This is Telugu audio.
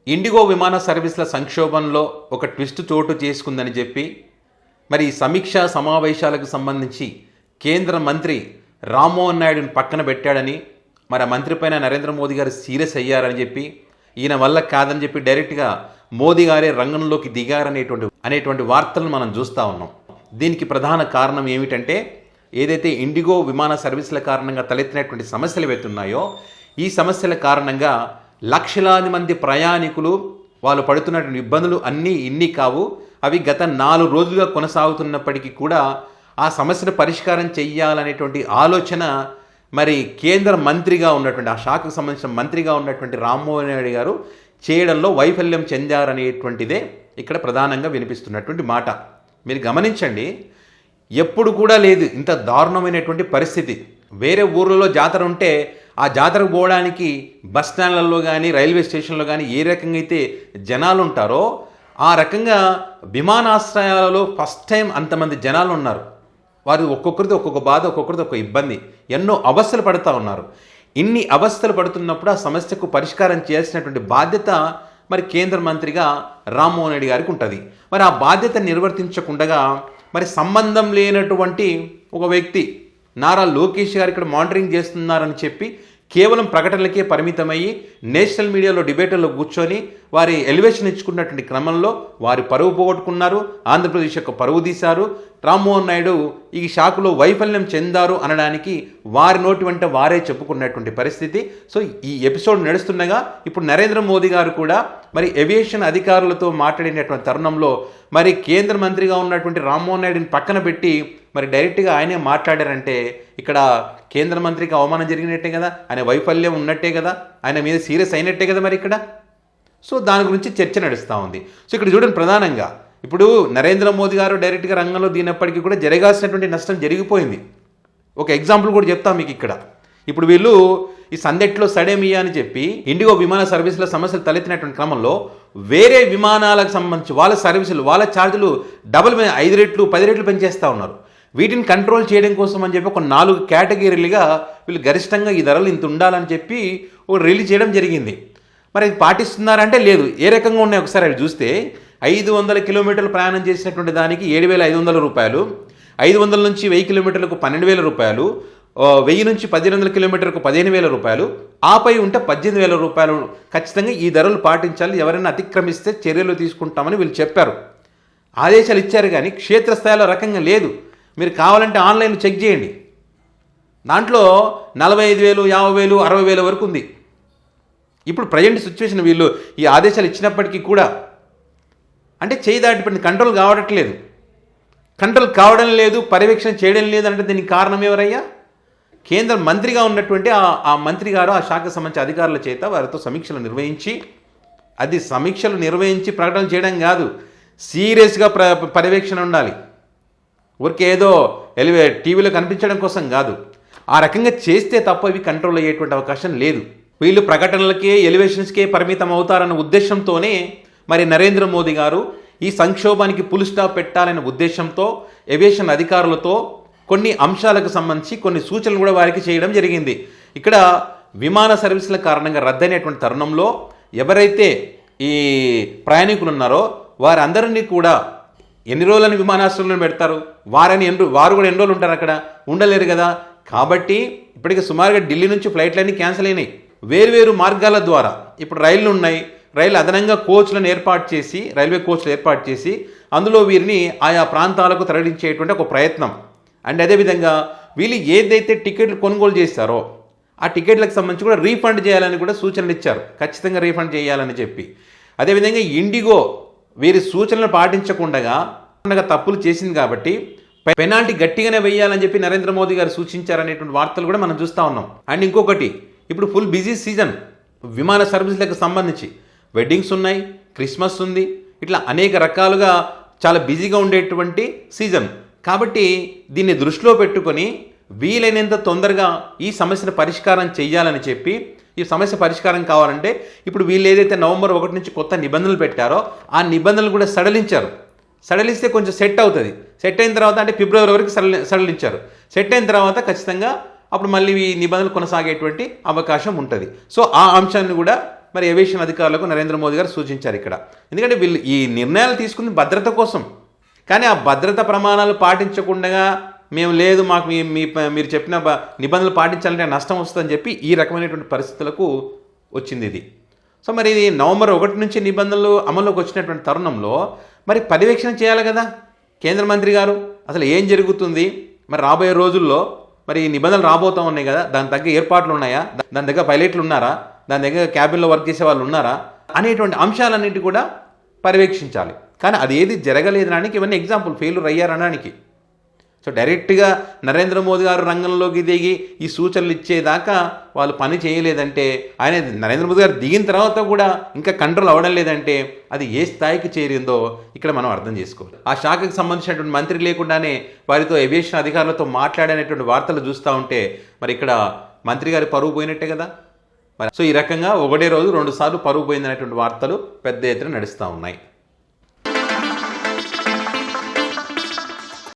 ఇండిగో విమాన సర్వీసుల సంక్షోభంలో ఒక ట్విస్ట్ చోటు చేసుకుందని చెప్పి మరి సమీక్షా సమావేశాలకు సంబంధించి కేంద్ర మంత్రి రామ్మోహన్ నాయుడుని పక్కన పెట్టాడని, మరి ఆ మంత్రి పైన నరేంద్ర మోదీ గారు సీరియస్ అయ్యారని చెప్పి, ఈయన వల్ల కాదని చెప్పి డైరెక్ట్గా మోదీ గారే రంగంలోకి దిగారనేటువంటి వార్తలను మనం చూస్తూ ఉన్నాం. దీనికి ప్రధాన కారణం ఏమిటంటే, ఏదైతే ఇండిగో విమాన సర్వీసుల కారణంగా తలెత్తినటువంటి సమస్యలు ఏవైతున్నాయో ఈ సమస్యల కారణంగా లక్షలాది మంది ప్రయాణికులు వాళ్ళు పడుతున్నటువంటి ఇబ్బందులు ఇన్ని కావు. అవి గత 4 రోజులుగా కొనసాగుతున్నప్పటికీ కూడా ఆ సమస్యను పరిష్కారం చెయ్యాలనేటువంటి ఆలోచన మరి కేంద్ర మంత్రిగా ఉన్నటువంటి, ఆ శాఖకు సంబంధించిన మంత్రిగా ఉన్నటువంటి రామ్మోహన్ నాయుడు గారు చేయడంలో వైఫల్యం చెందారనేటువంటిదే ఇక్కడ ప్రధానంగా వినిపిస్తున్నటువంటి మాట. మీరు గమనించండి, ఎప్పుడు కూడా లేదు ఇంత దారుణమైనటువంటి పరిస్థితి. వేరే ఊర్లలో జాతర ఉంటే ఆ జాతరకు పోవడానికి బస్ స్టాండ్లలో కానీ రైల్వే స్టేషన్లో కానీ ఏ రకంగా అయితే జనాలు ఉంటారో ఆ రకంగా విమానాశ్రయాలలో ఫస్ట్ టైం అంతమంది జనాలు ఉన్నారు. వారు ఒక్కొక్కరిది ఒక్కొక్క బాధ, ఒక్కొక్కరిది ఒక్కొక్క ఇబ్బంది, ఎన్నో అవస్థలు పడుతూ ఉన్నారు. ఇన్ని అవస్థలు పడుతున్నప్పుడు ఆ సమస్యకు పరిష్కారం చేయాల్సినటువంటి బాధ్యత మరి కేంద్ర మంత్రిగా రామ్మోహన్ రెడ్డి గారికి ఉంటుంది. మరి ఆ బాధ్యత నిర్వర్తించకుండా మరి సంబంధం లేనటువంటి ఒక వ్యక్తి నారా లోకేష్ గారు ఇక్కడ మానిటరింగ్ చేస్తున్నారని చెప్పి కేవలం ప్రకటనలకే పరిమితమయ్యి నేషనల్ మీడియాలో డిబేట్లలో కూర్చొని వారి ఎలివేషన్ ఇచ్చుకున్నటువంటి క్రమంలో వారి పరువు పోగొట్టుకున్నారు, ఆంధ్రప్రదేశ్ యొక్క పరువు తీశారు. రామ్మోహన్ నాయుడు ఈ శాఖలో వైఫల్యం చెందారు అనడానికి వారి నోటి వెంట వారే చెప్పుకున్నటువంటి పరిస్థితి. సో ఈ ఎపిసోడ్ నడుస్తుండగా ఇప్పుడు నరేంద్ర మోదీ గారు కూడా మరి ఏవియేషన్ అధికారులతో మాట్లాడినటువంటి తరుణంలో మరి కేంద్ర మంత్రిగా ఉన్నటువంటి రామ్మోహన్ నాయుడుని పక్కన పెట్టి మరి డైరెక్ట్గా ఆయనే మాట్లాడారంటే ఇక్కడ కేంద్ర మంత్రికి అవమానం జరిగినట్టే కదా, ఆయన వైఫల్యం ఉన్నట్టే కదా, ఆయన మీద సీరియస్ అయినట్టే కదా మరి ఇక్కడ. సో దాని గురించి చర్చ నడుస్తూ ఉంది. సో ఇక్కడ చూడండి, ప్రధానంగా ఇప్పుడు నరేంద్ర మోదీ గారు డైరెక్ట్గా రంగంలో దిగినప్పటికీ కూడా జరగాల్సినటువంటి నష్టం జరిగిపోయింది. ఒక ఎగ్జాంపుల్ కూడా చెప్తాం మీకు ఇక్కడ. ఇప్పుడు వీళ్ళు ఈ సందెట్లో సడేమియా అని చెప్పి ఇండిగో విమాన సర్వీసుల సమస్యలు తలెత్తినటువంటి క్రమంలో వేరే విమానాలకు సంబంధించి వాళ్ళ సర్వీసులు, వాళ్ళ ఛార్జీలు 5 రెట్లు 10 రెట్లు పెంచేస్తూ ఉన్నారు. వీటిని కంట్రోల్ చేయడం కోసం అని చెప్పి ఒక 4 కేటగిరీలుగా వీళ్ళు గరిష్టంగా ఈ ధరలు ఇంత ఉండాలని చెప్పి ఒక రిలీజ్ చేయడం జరిగింది. మరి అది పాటిస్తున్నారంటే లేదు. ఏ రకంగా ఉన్నాయి ఒకసారి అవి చూస్తే 500 కిలోమీటర్లు ప్రయాణం చేసినటువంటి దానికి 7,500 రూపాయలు, 500 నుంచి 1000 కిలోమీటర్లకు 12,000 రూపాయలు, 1000 నుంచి 1,800 కిలోమీటర్లకు 15,000 రూపాయలు, ఆపై ఉంటే 18,000 రూపాయలు. ఖచ్చితంగా ఈ ధరలు పాటించాలి, ఎవరైనా అతిక్రమిస్తే చర్యలు తీసుకుంటామని వీళ్ళు చెప్పారు, ఆదేశాలు ఇచ్చారు. కానీ క్షేత్రస్థాయిలో రకంగా లేదు. మీరు కావాలంటే ఆన్లైన్లో చెక్ చేయండి, దాంట్లో 45,000, 50,000, 60,000 వరకు ఉంది. ఇప్పుడు ప్రజెంట్ సిచ్యువేషన్ వీళ్ళు ఈ ఆదేశాలు ఇచ్చినప్పటికీ కూడా అంటే చేయి దాటిపోయింది, కంట్రోల్ కావట్లేదు. కంట్రోల్ కావడం లేదు, పర్యవేక్షణ చేయడం లేదు అంటే దీనికి కారణం ఎవరయ్యా? కేంద్ర మంత్రిగా ఉన్నటువంటి ఆ మంత్రి గారు ఆ శాఖకు సంబంధించిన అధికారుల చేత వారితో సమీక్షలు నిర్వహించి ప్రకటనలు చేయడం కాదు, సీరియస్గా పర్యవేక్షణ ఉండాలి. ఊరికే ఏదో టీవీలో కనిపించడం కోసం కాదు. ఆ రకంగా చేస్తే తప్ప ఇవి కంట్రోల్ అయ్యేటువంటి అవకాశం లేదు. వీళ్ళు ప్రకటనలకే ఎలివేషన్స్కే పరిమితం అవుతారన్న ఉద్దేశంతోనే మరి నరేంద్ర మోదీ గారు ఈ సంక్షోభానికి ఫుల్ స్టాప్ పెట్టాలనే ఉద్దేశంతో ఏవియేషన్ అధికారులతో కొన్ని అంశాలకు సంబంధించి కొన్ని సూచనలు కూడా వారికి చేయడం జరిగింది. ఇక్కడ విమాన సర్వీసుల కారణంగా రద్దయినటువంటి తరుణంలో ఎవరైతే ఈ ప్రయాణికులు ఉన్నారో వారందరినీ కూడా ఎన్ని రోజులని విమానాశ్రయంలో పెడతారు? వారు కూడా ఎన్ని రోజులు ఉంటారు అక్కడ? ఉండలేరు కదా. కాబట్టి ఇప్పటికే సుమారుగా ఢిల్లీ నుంచి ఫ్లైట్లన్నీ క్యాన్సిల్ అయినాయి. వేరువేరు మార్గాల ద్వారా ఇప్పుడు రైళ్లు ఉన్నాయి. రైలు అదనంగా రైల్వే కోచ్లు ఏర్పాటు చేసి అందులో వీరిని ఆయా ప్రాంతాలకు తరలించేటువంటి ఒక ప్రయత్నం. అండ్ అదేవిధంగా వీళ్ళు ఏదైతే టికెట్లు కొనుగోలు చేస్తారో ఆ టికెట్లకు సంబంధించి కూడా రీఫండ్ చేయాలని కూడా సూచనలు ఇచ్చారు, ఖచ్చితంగా రీఫండ్ చేయాలని చెప్పి. అదేవిధంగా ఇండిగో వీరి సూచనలు పాటించకుండా తప్పులు చేసింది కాబట్టి పెనాల్టీ గట్టిగానే వేయాలని చెప్పి నరేంద్ర మోదీ గారు సూచించారనేటువంటి వార్తలు కూడా మనం చూస్తూ ఉన్నాం. అండ్ ఇంకొకటి, ఇప్పుడు ఫుల్ బిజీ సీజన్ విమాన సర్వీసులకు సంబంధించి. వెడ్డింగ్స్ ఉన్నాయి, క్రిస్మస్ ఉంది, ఇట్లా అనేక రకాలుగా చాలా బిజీగా ఉండేటువంటి సీజన్. కాబట్టి దీన్ని దృష్టిలో పెట్టుకొని వీలైనంత తొందరగా ఈ సమస్యను పరిష్కారం చేయాలని చెప్పి, ఈ సమస్య పరిష్కారం కావాలంటే ఇప్పుడు వీళ్ళు ఏదైతే నవంబర్ 1 నుంచి కొత్త నిబంధనలు పెట్టారో ఆ నిబంధనలు కూడా సడలిస్తే కొంచెం సెట్ అవుతుంది. సెట్ అయిన తర్వాత అంటే ఫిబ్రవరి వరకు సడలించారు. సెట్ అయిన తర్వాత ఖచ్చితంగా అప్పుడు మళ్ళీ ఈ నిబంధనలు కొనసాగేటువంటి అవకాశం ఉంటుంది. సో ఆ అంశాన్ని కూడా మరి ఏవియేషన్ అధికారులకు నరేంద్ర మోదీ గారు సూచించారు ఇక్కడ. ఎందుకంటే వీళ్ళు ఈ నిర్ణయాలు తీసుకుంది భద్రత కోసం, కానీ ఆ భద్రతా ప్రమాణాలు పాటించకుండా మేము లేదు మాకు మీరు చెప్పిన నిబంధనలు పాటించాలంటే నష్టం వస్తుందని చెప్పి ఈ రకమైనటువంటి పరిస్థితులకు వచ్చింది ఇది. సో మరి ఇది నవంబర్ 1 నుంచి నిబంధనలు అమల్లోకి వచ్చినటువంటి తరుణంలో మరి పర్యవేక్షణ చేయాలి కదా కేంద్ర మంత్రి గారు. అసలు ఏం జరుగుతుంది, మరి రాబోయే రోజుల్లో మరి ఈ నిబంధనలు రాబోతూ ఉన్నాయి కదా, దాని తగ్గ ఏర్పాట్లు ఉన్నాయా, దాని దగ్గర పైలట్లు ఉన్నారా, దాని దగ్గర క్యాబిన్లో వర్క్ చేసే వాళ్ళు ఉన్నారా అనేటువంటి అంశాలన్నింటి కూడా పర్యవేక్షించాలి. కానీ అది ఏది జరగలేదనడానికి ఇవన్నీ ఎగ్జాంపుల్, ఫెయిల్యూర్ అయ్యారనడానికి. సో డైరెక్ట్గా నరేంద్ర మోదీ గారు రంగంలోకి దిగి ఈ సూచనలు ఇచ్చేదాకా వాళ్ళు పని చేయలేదంటే, ఆయన నరేంద్ర మోదీ గారు దిగిన తర్వాత కూడా ఇంకా కంట్రోల్ అవ్వడం లేదంటే అది ఏ స్థాయికి చేరిందో ఇక్కడ మనం అర్థం చేసుకోవాలి. ఆ శాఖకు సంబంధించినటువంటి మంత్రి లేకుండానే వారితో ఏవియేషన్ అధికారులతో మాట్లాడనేటువంటి వార్తలు చూస్తూ ఉంటే మరి ఇక్కడ మంత్రి గారి పరువు పోయినట్టే కదా. మరి సో ఈ రకంగా ఒకటే రోజు 2 సార్లు పరువు పోయిందనేటువంటి వార్తలు పెద్ద ఎత్తున నడుస్తూ ఉన్నాయి.